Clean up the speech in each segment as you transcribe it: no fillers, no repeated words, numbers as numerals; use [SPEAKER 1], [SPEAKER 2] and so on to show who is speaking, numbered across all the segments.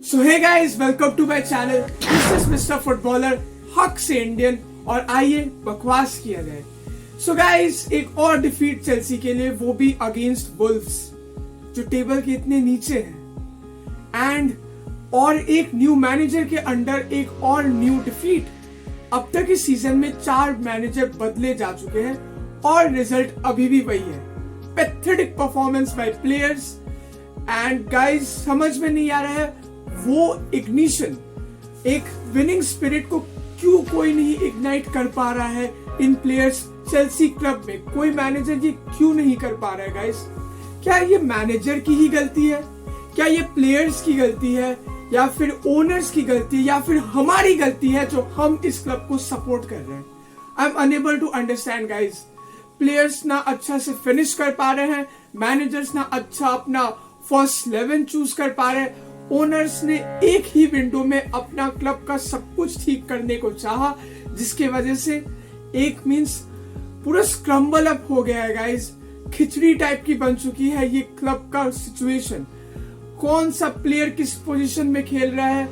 [SPEAKER 1] So hey guys, welcome to my channel. This is mister footballer Haq से Indian और आइए बकवास किया जाए। सो गाइस, एक और डिफीट चेल्सी के लिए, वो भी अगेंस्ट वुल्व्स जो टेबल के इतने नीचे हैं, एंड और एक न्यू मैनेजर के अंडर एक और न्यू डिफीट। अब तक इस सीजन में 4 मैनेजर बदले जा चुके हैं और रिजल्ट अभी भी वही है, pathetic performance by players. And guys, समझ में नहीं आ रहा है वो इग्निशन, एक विनिंग स्पिरिट को क्यों कोई नहीं इग्नाइट कर पा रहा है इन प्लेयर्स चेल्सी क्लब में। कोई मैनेजर ये क्यों नहीं कर पा रहा है गाइस? क्या ये मैनेजर की ही गलती है? क्या ये प्लेयर्स की गलती है, या फिर ओनर्स की गलती है, या फिर हमारी गलती है जो हम इस क्लब को सपोर्ट कर रहे हैं? I am unable to understand guys. Players ना अच्छा से फिनिश कर पा रहे हैं, मैनेजर्स ना अच्छा अपना फर्स्ट 11 चूज कर पा रहे हैं, ओनर्स ने एक ही विंडो में अपना क्लब का सब कुछ ठीक करने को चाहा, जिसके वजह से एक मींस पूरा स्क्रम्बल अप हो गया है गाइस। खिचड़ी टाइप की बन चुकी है ये क्लब का सिचुएशन। कौन सा प्लेयर किस पोजीशन में खेल रहा है,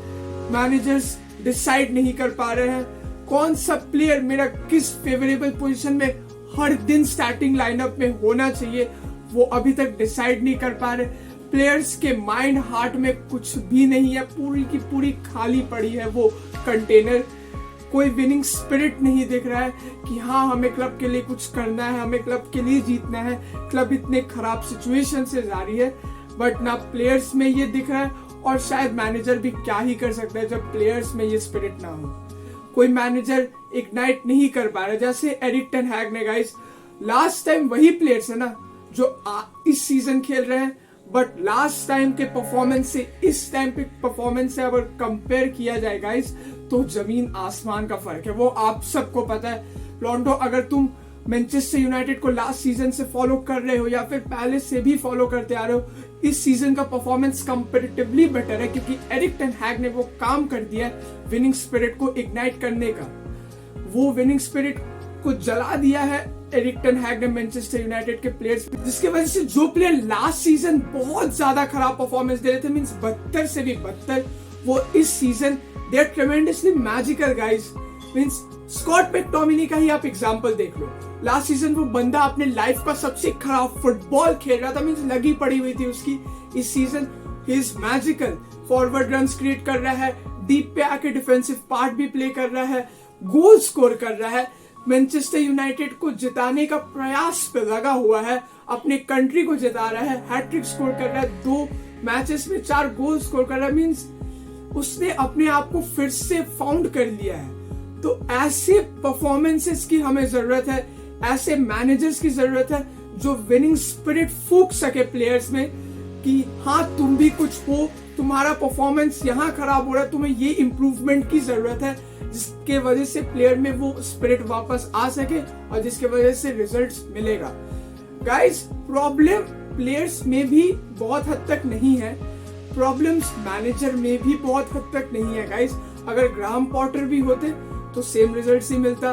[SPEAKER 1] मैनेजर्स डिसाइड नहीं कर पा रहे हैं। कौन सा प्लेयर मेरा किस फेवरेबल पोजीशन में हर दिन स्टार्टिंग लाइनअप में होना चाहिए, वो अभी तक डिसाइड नहीं कर पा रहे। प्लेयर्स के माइंड हार्ट में कुछ भी नहीं है, पूरी की पूरी खाली पड़ी है वो कंटेनर। कोई विनिंग स्पिरिट नहीं दिख रहा है कि हाँ, हमें क्लब के लिए कुछ करना है, हमें क्लब के लिए जीतना है। क्लब इतने खराब सिचुएशन से जा रही है, बट ना प्लेयर्स में ये दिख रहा है, और शायद मैनेजर भी क्या ही कर सकता है जब प्लेयर्स में ये स्पिरिट ना हो। कोई मैनेजर इग्नाइट नहीं कर पा रहा, जैसे एरिक टेन हैग ने गाइस। लास्ट टाइम वही प्लेयर्स है ना जो इस सीजन खेल रहे हैं, बट लास्ट टाइम के परफॉर्मेंस से इस टाइम पे परफॉर्मेंस से अगर कंपेयर किया जाए गाइस, तो जमीन आसमान का फर्क है। वो आप सबको पता है। लॉन्डो, अगर तुम मैनचेस्टर यूनाइटेड को लास्ट सीजन से फॉलो कर रहे हो या फिर पहले से भी फॉलो करते आ रहे हो, इस सीजन का परफॉर्मेंस कंपैरेटिवली बेटर है, क्योंकि एरिक टेन हैग ने वो काम कर दिया है विनिंग स्पिरिट को इग्नाइट करने का। वो विनिंग स्पिरिट को जला दिया है एरिक टेन हैग ने मैनचेस्टर यूनाइटेड के प्लेयर्स, जिसके वजह से जो प्लेयर लास्ट सीजन बहुत ज्यादा खराब परफॉर्मेंस दे रहे थे, मींस 72 से भी बदतर, वो इस season they are tremendously magical guys. Means Scott McTominay का ही आप एग्जांपल देख लो। लास्ट सीजन वो बंदा अपने लाइफ का सबसे खराब फुटबॉल खेल रहा था, मींस लगी पड़ी हुई थी उसकी। इस season he is magical, forward runs create कर रहा है, डीप पे आके डिफेंसिव पार्ट भी प्ले कर रहा है, गोल स्कोर कर रहा है, मैनचेस्टर यूनाइटेड को जिताने का प्रयास पे लगा हुआ है, अपने कंट्री को जिता रहा है, हैट्रिक स्कोर कर रहा है, 2 मैचेस में 4 गोल स्कोर कर रहा है। मींस उसने अपने आप को फिर से फाउंड कर लिया है। तो ऐसे परफॉर्मेंसेस की हमें जरूरत है, ऐसे मैनेजर्स की जरूरत है जो विनिंग स्पिरिट फूंक सके प्लेयर्स में कि हाँ, तुम भी कुछ हो, तुम्हारा परफॉर्मेंस यहाँ खराब हो रहा है, तुम्हें ये इंप्रूवमेंट की जरूरत है, जिसके वजह से प्लेयर में वो स्पिरिट वापस आ सके और जिसके वजह से रिजल्ट्स मिलेगा। गाइस, प्रॉब्लम प्लेयर्स में भी बहुत हद तक नहीं है, प्रॉब्लम्स मैनेजर में भी बहुत हद तक नहीं है गाइस। अगर ग्राहम पॉटर भी होते तो सेम रिजल्ट्स ही मिलता,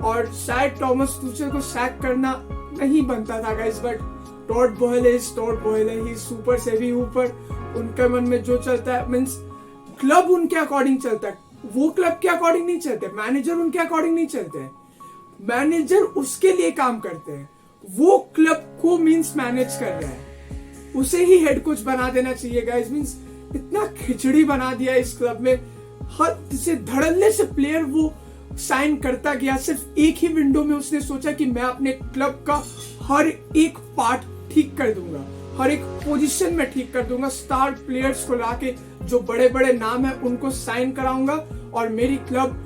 [SPEAKER 1] और शायद थॉमस तुचेल को सैक करना नहीं बनता था गाइस। बट टॉड बोहेल है, ही सुपर सेवी ऊपर, उनके मन में जो चलता है, मींस क्लब उनके अकॉर्डिंग चलता है, वो क्लब के अकॉर्डिंग नहीं चलते, मैनेजर उनके अकॉर्डिंग नहीं चलते हैं। मैनेजर उसके लिए काम करते हैं, वो क्लब को मींस मैनेज कर रहा है, उसे ही हेड कोच बना देना चाहिए गाइस। मींस इतना खिचड़ी बना दिया इस क्लब में, हद से धड़ल्ले से प्लेयर वो साइन करता गया। सिर्फ एक ही विंडो में उसने सोचा कि मैं अपने क्लब का हर एक पार्ट ठीक कर दूंगा, हर एक पोजीशन में ठीक कर दूंगा, स्टार प्लेयर्स को लाके जो बड़े बड़े नाम है उनको साइन कराऊंगा, और मेरी क्लब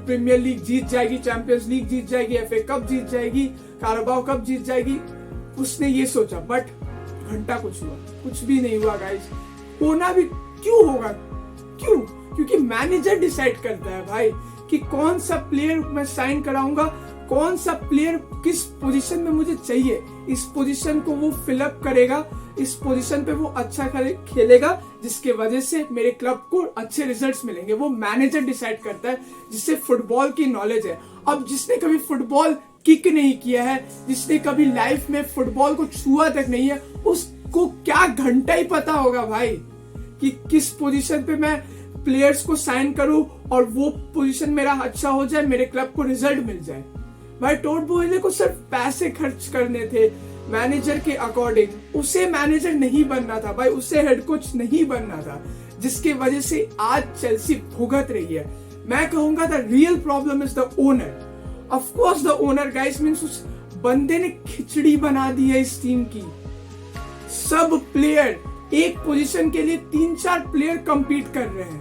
[SPEAKER 1] प्रीमियर लीग जीत जाएगी, चैंपियंस लीग जीत जाएगी, FA कप जीत जाएगी, कारबाओ कप जीत जाएगी। उसने ये सोचा, बट घंटा कुछ भी नहीं हुआ गाइस। होना भी क्यों होगा? क्यों? क्योंकि मैनेजर डिसाइड करता है भाई कि कौन सा प्लेयर मैं साइन कराऊंगा, कौन सा प्लेयर किस पोजीशन में मुझे चाहिए, इस पोजीशन को वो फिलअप करेगा, इस पोजीशन पे वो अच्छा खेलेगा, जिसके वजह से मेरे क्लब को अच्छे रिजल्ट्स मिलेंगे। वो मैनेजर डिसाइड करता है, जिससे फुटबॉल की नॉलेज है। अब जिसने कभी फुटबॉल किक नहीं किया है, जिसने कभी लाइफ में फुटबॉल को छुआ तक नहीं है, उसको क्या घंटा ही पता होगा भाई कि किस पोजीशन पे मैं प्लेयर्स को साइन करूं और वो पोजीशन मेरा अच्छा हो जाए, मेरे क्लब को रिजल्ट मिल जाए। भाई टॉड बोहले को सिर्फ पैसे खर्च करने थे मैनेजर के अकॉर्डिंग, उसे मैनेजर नहीं बनना था भाई, उसे हेड कोच नहीं बनना था, जिसके वजह से आज चेल्सी भुगत रही है। मैं कहूंगा the real problem is the owner. Of course the owner guys, means उस बंदे ने खिचड़ी बना दी है इस टीम की। सब प्लेयर एक पोजीशन के लिए 3-4 प्लेयर कंपीट कर रहे हैं,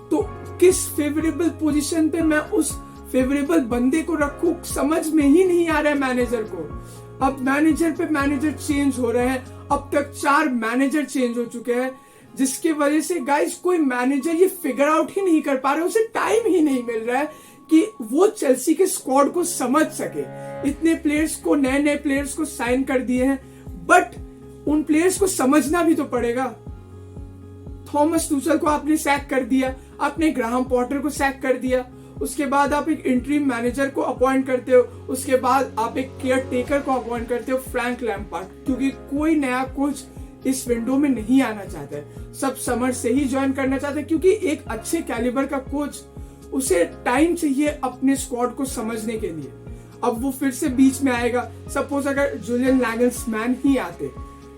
[SPEAKER 1] तो किस फेवरेबल पोजीशन पे मैं उस फेवरेबल बंदे को रखूं, समझ में ही नहीं आ रहा है मैनेजर को। अब मैनेजर पे मैनेजर चेंज हो रहे हैं, अब तक 4 मैनेजर चेंज हो चुके हैं, जिसके वजह से गाइस कोई मैनेजर ये फिगर आउट ही नहीं कर पा रहा है, उसे टाइम ही नहीं मिल रहा है कि वो चेल्सी के स्क्वाड को समझ सके। इतने प्लेयर्स को, नए नए प्लेयर्स को साइन कर दिए हैं, बट उन प्लेयर्स को समझना भी तो पड़ेगा। थॉमस टूचल को आपने सैक कर दिया, आपने ग्राहम पॉटर को सैक कर दिया, उसके बाद आप एक इंटरिम मैनेजर को अपॉइंट करते हो, उसके बाद आप एक केयर टेकर को अपॉइंट करते हो, फ्रैंक लैम्पार्ड, क्योंकि कोई नया कोच इस विंडो में नहीं आना चाहता है, सब समर से ही ज्वाइन करना चाहते हैं, क्योंकि एक अच्छे कैलिबर का कोच, उसे टाइम चाहिए अपने स्क्वाड को समझने के लिए। अब वो फिर से बीच में आएगा, सपोज अगर जुलियन नैगल्समैन ही आते,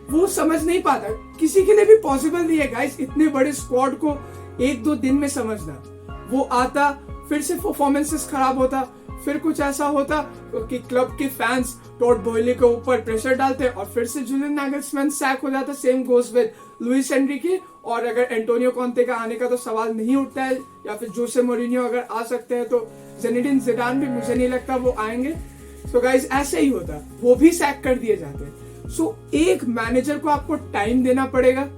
[SPEAKER 1] वो समझ नहीं पाता, किसी के लिए भी पॉसिबल नहीं है गाइस इतने बड़े स्क्वाड को 1-2 दिन में समझना। वो आता, फिर से परफॉर्मेंसेस खराब होता, फिर कुछ ऐसा होता कि क्लब के फैंस टॉड बोहले के ऊपर प्रेशर डालते और फिर से जुलियन नैगल्समैन सैक हो जाता। Same goes with Luis Enrique, और अगर एंटोनियो कॉन्ते का आने का तो सवाल नहीं उठता है, या फिर जोसे मोरिनियो अगर आ सकते हैं तो ज़िनेडिन ज़िडान भी मुझे नहीं लगता वो आएंगे। सो गाइस ऐसे ही होता, वो भी सैक कर दिए जाते। सो एक मैनेजर को आपको टाइम देना पड़ेगा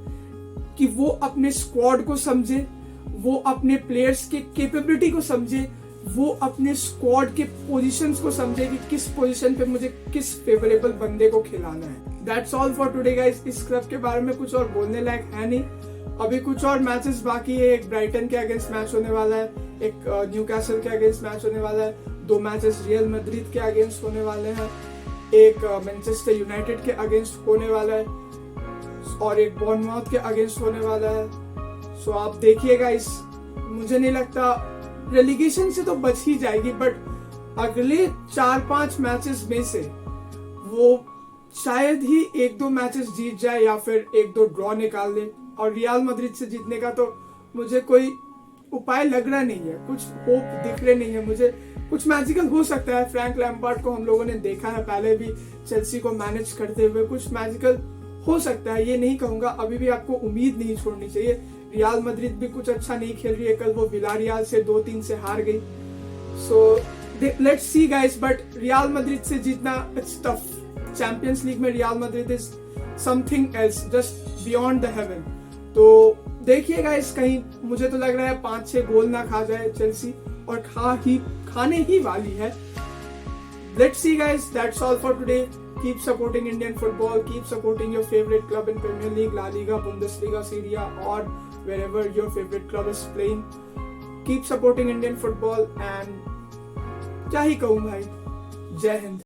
[SPEAKER 1] कि वो अपने स्क्वाड को समझे, वो अपने प्लेयर्स के कैपेबिलिटी को समझे, वो अपने स्क्वाड के पोजीशंस को समझे कि किस पोजीशन पे मुझे किस फेवरेबल बंदे को खिलाना है। That's all for today guys. इस क्लब के बारे में कुछ और बोलने लायक है नहीं, अभी कुछ और मैचेस बाकी है। एक ब्राइटन के अगेंस्ट मैच होने वाला है, एक न्यूकासल के अगेंस्ट मैच होने वाला है, 2 मैचेस रियल मैड्रिड के अगेंस्ट होने वाले हैं, एक मैनचेस्टर यूनाइटेड के अगेंस्ट होने वाला है, और एक बॉर्नमाउथ के अगेंस्ट होने वाला है। सो आप देखिएगा, इस मुझे नहीं लगता रेलीगेशन से तो बच ही जाएगी, बट अगले 4-5 मैचेस में से वो शायद ही 1-2 मैचेस जीत जाए या फिर 1-2 ड्रॉ निकाल ले, और रियल मैड्रिड से जीतने का तो मुझे कोई उपाय लग रहा नहीं है, कुछ होप दिख रहे नहीं है मुझे। कुछ मैजिकल हो सकता है, फ्रैंक लैम्पार्ड को हम लोगों ने देखा है पहले भी चेल्सी को मैनेज करते हुए, कुछ मैजिकल हो सकता है, ये नहीं कहूंगा। अभी भी आपको उम्मीद नहीं छोड़नी चाहिए। रियल मैड्रिड भी कुछ अच्छा नहीं खेल रही है, कल वो विलारियल से 2-3 से हार गई। So let's see guys, but real Madrid से जीतना इट्स टफ। चैंपियंस लीग में real Madrid is something else, just beyond the haven. तो देखिए गाइस, कहीं मुझे तो लग रहा है 5-6 गोल ना खा जाए चेल्सी, और खाने ही वाली है। Let's see guys, that's all for today. Keep supporting Indian football, keep supporting your favorite club in Premier League, La Liga, Bundesliga, Serie A, or wherever your favorite club is playing. Keep supporting Indian football, and क्या ही कहूँ भाई, जय हिंद।